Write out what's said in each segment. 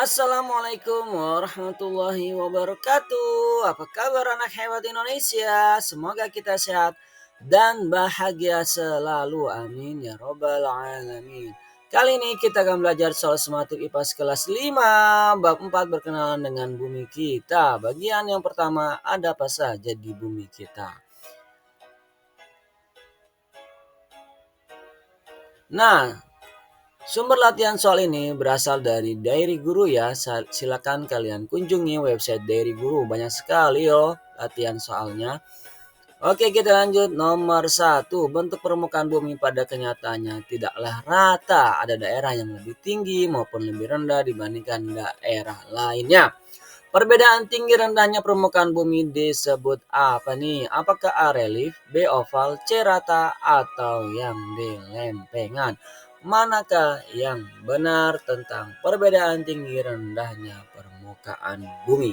Assalamualaikum warahmatullahi wabarakatuh. Apa kabar anak hebat Indonesia? Semoga kita sehat dan bahagia selalu. Amin ya robbal alamin. Kali ini kita akan belajar soal sematuk IPA kelas 5 bab 4 berkenalan dengan bumi kita. Bagian yang pertama, ada apa saja di bumi kita? Nah, sumber latihan soal ini berasal dari Diary Guru ya. Silakan kalian kunjungi website Diary Guru. Banyak sekali loh latihan soalnya. Oke, kita lanjut. Nomor 1. Bentuk permukaan bumi pada kenyataannya tidaklah rata. Ada daerah yang lebih tinggi maupun lebih rendah dibandingkan daerah lainnya. Perbedaan tinggi rendahnya permukaan bumi disebut apa nih? Apakah A relief, B oval, C rata, atau yang D lempengan? Manakah yang benar tentang perbedaan tinggi rendahnya permukaan bumi?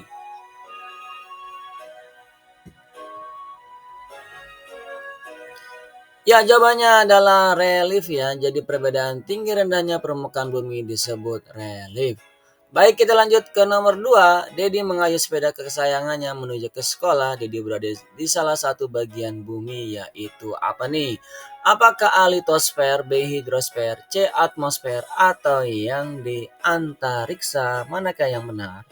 Ya, jawabannya adalah relief ya. Jadi perbedaan tinggi rendahnya permukaan bumi disebut relief. Baik, kita lanjut ke nomor 2. Dedi mengayuh sepeda kesayangannya menuju ke sekolah. Dedi berada di salah satu bagian bumi, yaitu apa nih? Apakah A litosfer, B hidrosfer, C atmosfer, atau yang di antariksa? Manakah yang benar?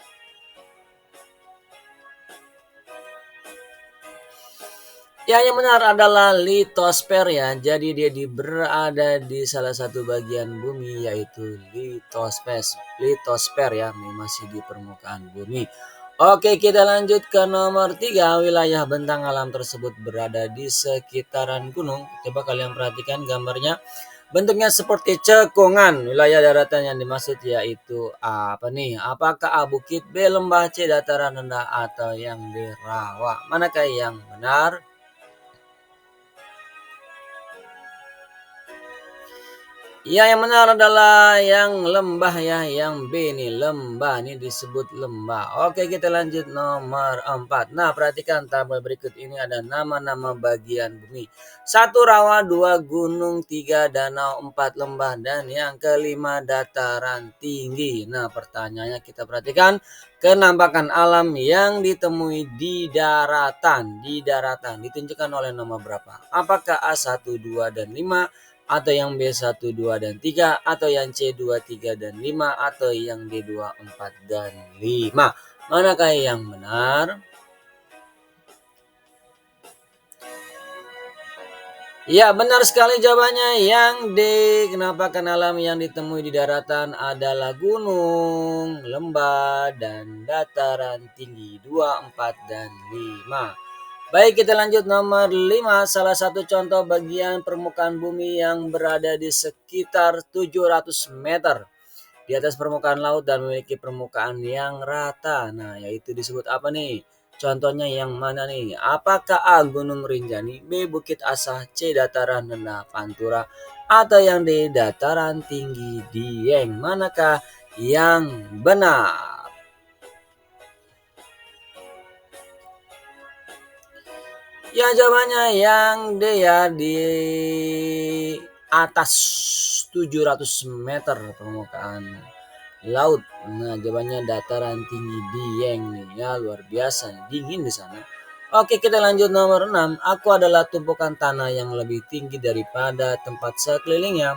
Ya, yang benar adalah litosfer ya. Jadi dia berada di salah satu bagian bumi, yaitu litosfer. Litosfer ya, ini masih di permukaan bumi. Oke, kita lanjut ke nomor 3. Wilayah bentang alam tersebut berada di sekitaran gunung. Coba kalian perhatikan gambarnya. Bentuknya seperti cekungan. Wilayah daratan yang dimaksud yaitu apa nih? Apakah A bukit, B lembah, C dataran rendah, atau yang D rawa? Manakah yang benar? Ya, yang benar adalah yang lembah ya, yang B nih, lembah ini disebut lembah. Oke, kita lanjut nomor 4. Nah, perhatikan tabel berikut ini ada nama-nama bagian bumi. 1 rawa, 2 gunung, 3 danau, 4 lembah, dan yang kelima dataran tinggi. Nah, pertanyaannya kita perhatikan kenampakan alam yang ditemui di daratan. Di daratan ditunjukkan oleh nomor berapa? Apakah A1, 2, dan 5? Atau yang B1, 2, dan 3, atau yang C2, 3, dan 5, atau yang D2, 4, dan 5. Manakah yang benar? Ya, benar sekali jawabannya yang D. Kenapa? Karena alam yang ditemui di daratan adalah gunung, lembah, dan dataran tinggi 2, 4, dan 5. Baik, kita lanjut nomor 5. Salah satu contoh bagian permukaan bumi yang berada di sekitar 700 meter di atas permukaan laut dan memiliki permukaan yang rata. Nah, yaitu disebut apa nih? Contohnya yang mana nih? Apakah A Gunung Rinjani, B Bukit Asah, C Dataran Rendah Pantura, atau yang D Dataran Tinggi Dieng? Manakah yang benar? Ya, jawabannya yang D ya, di atas 700 meter permukaan laut. Nah, jawabannya dataran tinggi Dieng nih ya, luar biasa dingin di sana. Oke, kita lanjut nomor 6. Aku adalah tumpukan tanah yang lebih tinggi daripada tempat sekelilingnya.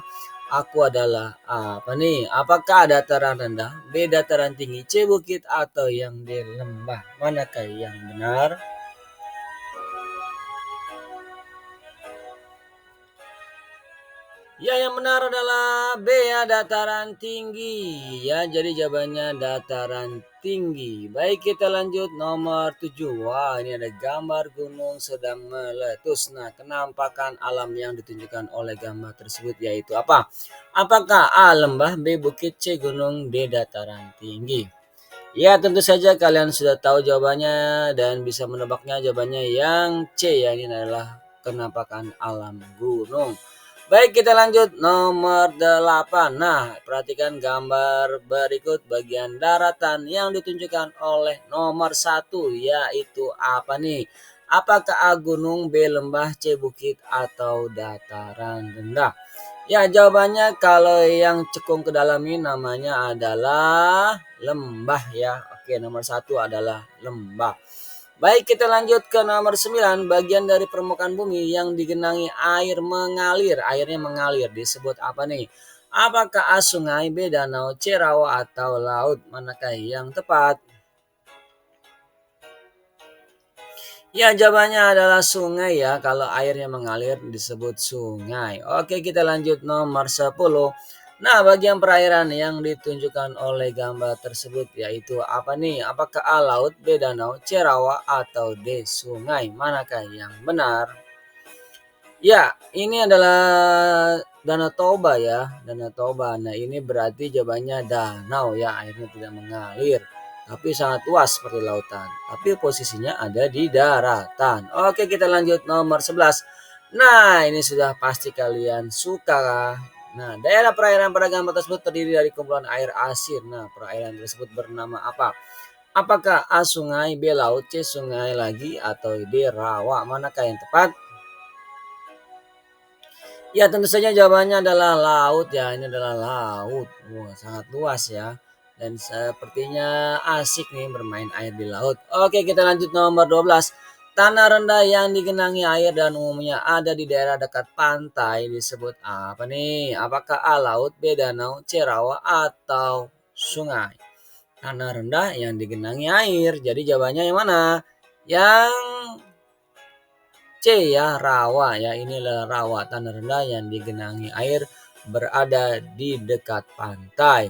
Aku adalah apa nih? Apakah dataran rendah, B dataran tinggi, C bukit, atau yang D lembah? Manakah yang benar? Ya, yang benar adalah B ya, dataran tinggi. Ya, jadi jawabannya dataran tinggi. Baik, kita lanjut nomor 7. Wah, ini ada gambar gunung sedang meletus. Nah, kenampakan alam yang ditunjukkan oleh gambar tersebut yaitu apa? Apakah A lembah, B bukit, C gunung, D dataran tinggi? Ya, tentu saja kalian sudah tahu jawabannya dan bisa menebaknya. Jawabannya yang C ya, ini adalah kenampakan alam gunung. Baik, kita lanjut nomor 8. Nah, perhatikan gambar berikut bagian daratan yang ditunjukkan oleh nomor 1, yaitu apa nih? Apakah A gunung, B lembah, C bukit, atau dataran rendah? Ya, jawabannya kalau yang cekung ke dalam ini namanya adalah lembah ya. Oke, nomor satu adalah lembah. Baik, kita lanjut ke nomor 9. Bagian dari permukaan bumi yang digenangi air mengalir. Airnya mengalir disebut apa nih? Apakah A. Sungai, B. Danau, C. Rawa, atau laut? Manakah yang tepat? Ya, jawabannya adalah sungai ya. Kalau airnya mengalir disebut sungai. Oke, kita lanjut nomor 10. Nah, bagian perairan yang ditunjukkan oleh gambar tersebut yaitu apa nih? Apakah A. Laut, B. Danau, C. Rawa, atau D. Sungai? Manakah yang benar? Ya, ini adalah Danau Toba ya, Danau Toba. Nah, ini berarti jawabannya danau ya, airnya tidak mengalir, tapi sangat luas seperti lautan. Tapi posisinya ada di daratan. Oke, kita lanjut nomor 11. Nah, ini sudah pasti kalian suka. Nah, daerah perairan pada gambar tersebut terdiri dari kumpulan air asin. Nah, perairan tersebut bernama apa? Apakah A. Sungai, B. Laut, C. Sungai lagi, atau D. Rawa? Manakah yang tepat? Ya, tentu saja jawabannya adalah laut ya, ini adalah laut. Wah, sangat luas ya. Dan sepertinya asik nih bermain air di laut. Oke, kita lanjut nomor 12. Tanah rendah yang digenangi air dan umumnya ada di daerah dekat pantai disebut apa nih? Apakah A. Laut, B. Danau, C. Rawa, atau sungai? Tanah rendah yang digenangi air. Jadi jawabannya yang mana? Yang C ya, rawa ya. Inilah rawa, tanah rendah yang digenangi air berada di dekat pantai.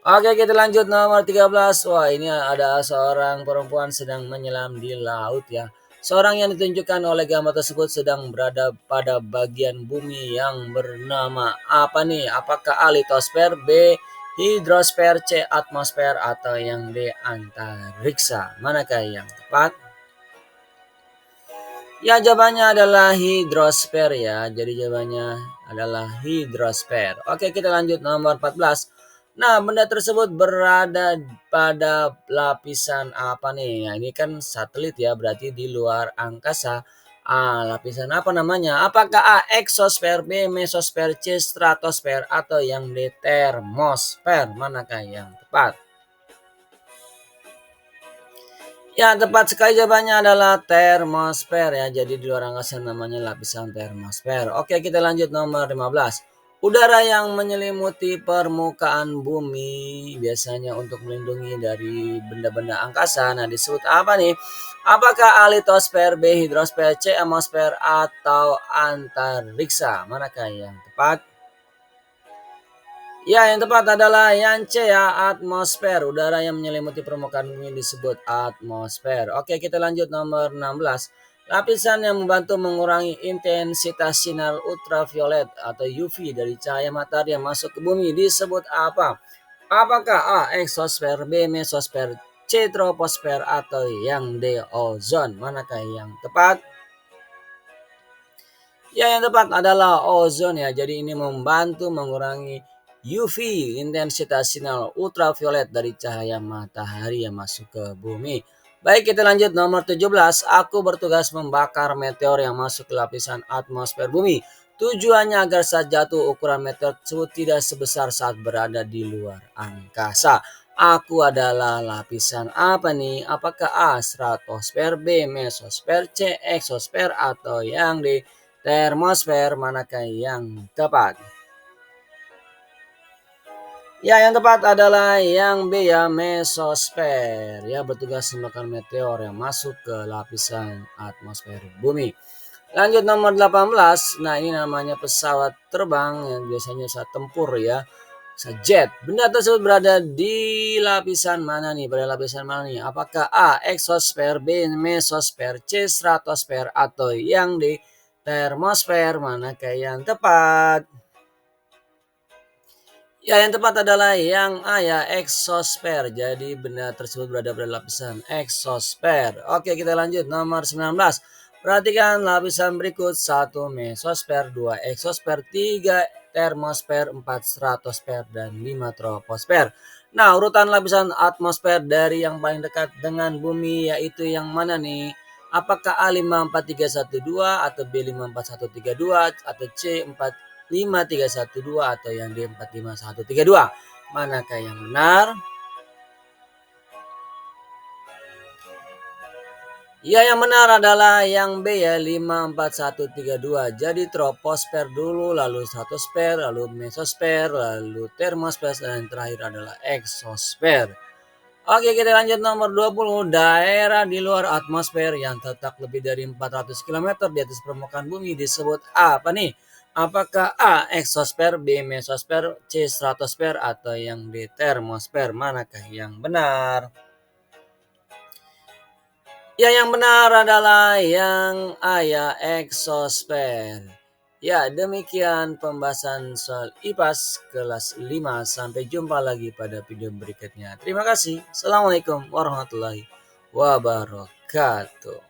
Oke, kita lanjut nomor 13. Wah, ini ada seorang perempuan sedang menyelam di laut ya. Seorang yang ditunjukkan oleh gambar tersebut sedang berada pada bagian bumi yang bernama apa nih? Apakah A. Litosfer, B. Hidrosfer, C. Atmosfer, atau yang D. Antariksa? Manakah yang tepat? Ya, jawabannya adalah hidrosfer ya. Jadi jawabannya adalah hidrosfer. Oke, kita lanjut nomor 14. Nah, benda tersebut berada pada lapisan apa nih? Nah, ini kan satelit ya, berarti di luar angkasa. Lapisan apa namanya? Apakah A. Eksosfer, B. Mesosfer, C. Stratosfer, atau yang D. Termosfer? Manakah yang tepat? Ya, tepat sekali jawabannya adalah termosfer ya. Jadi di luar angkasa namanya lapisan termosfer. Oke, kita lanjut nomor 15. Udara yang menyelimuti permukaan bumi biasanya untuk melindungi dari benda-benda angkasa. Nah, disebut apa nih? Apakah A. Litosfer, B. Hidrosfer, C. Atmosfer, atau antariksa? Manakah yang tepat? Ya, yang tepat adalah yang C ya, atmosfer. Udara yang menyelimuti permukaan bumi disebut atmosfer. Oke, kita lanjut nomor 16. Lapisan yang membantu mengurangi intensitas sinar ultraviolet atau UV dari cahaya matahari yang masuk ke bumi disebut apa? Apakah A. Eksosfer, B. Mesosfer, C. Troposfer, atau yang D. Ozon? Manakah yang tepat? Ya, yang tepat adalah ozon ya. Jadi ini membantu mengurangi UV, intensitas sinar ultraviolet dari cahaya matahari yang masuk ke bumi. Baik, kita lanjut nomor 17. Aku bertugas membakar meteor yang masuk ke lapisan atmosfer bumi. Tujuannya agar saat jatuh ukuran meteor tersebut tidak sebesar saat berada di luar angkasa. Aku adalah lapisan apa nih? Apakah A. Stratosfer, B. Mesosfer, C. Eksosfer, atau yang D. Termosfer? Manakah yang tepat? Ya, yang tepat adalah yang B ya, mesosfer. Ya, bertugas membakar meteor yang masuk ke lapisan atmosfer bumi. Lanjut nomor 18. Nah, ini namanya pesawat terbang yang biasanya saat tempur ya. Jet. Benda tersebut berada di lapisan mana nih? Pada lapisan mana nih? Apakah A. Eksosfer, B. Mesosfer, C. Stratosfer, atau yang D. Termosfer? Manakah yang tepat? Ya, yang tepat adalah yang A ya, eksosfer. Jadi benda tersebut berada pada lapisan eksosfer. Oke, kita lanjut nomor 19. Perhatikan lapisan berikut: 1 mesosfer, 2 eksosfer, 3 termosfer, 4 stratosfer, dan 5 troposfer. Nah, urutan lapisan atmosfer dari yang paling dekat dengan bumi yaitu yang mana nih? Apakah A 54312 atau B 54132 atau C D5312 atau yang D45132. Manakah yang benar? Ya, yang benar adalah yang B ya, 54132. Jadi troposfer dulu, lalu stratosfer, lalu mesosfer, lalu termosfer, dan yang terakhir adalah eksosfer. Oke, kita lanjut nomor 20. Daerah di luar atmosfer yang terletak lebih dari 400 km di atas permukaan bumi disebut apa nih? Apakah A. Eksosfer, B. Mesosfer, C. Stratosfer, atau yang D. Termosfer? Manakah yang benar? Ya, yang benar adalah yang A ya, eksosfer. Ya, demikian pembahasan soal IPAS kelas 5. Sampai jumpa lagi pada video berikutnya. Terima kasih. Assalamualaikum warahmatullahi wabarakatuh.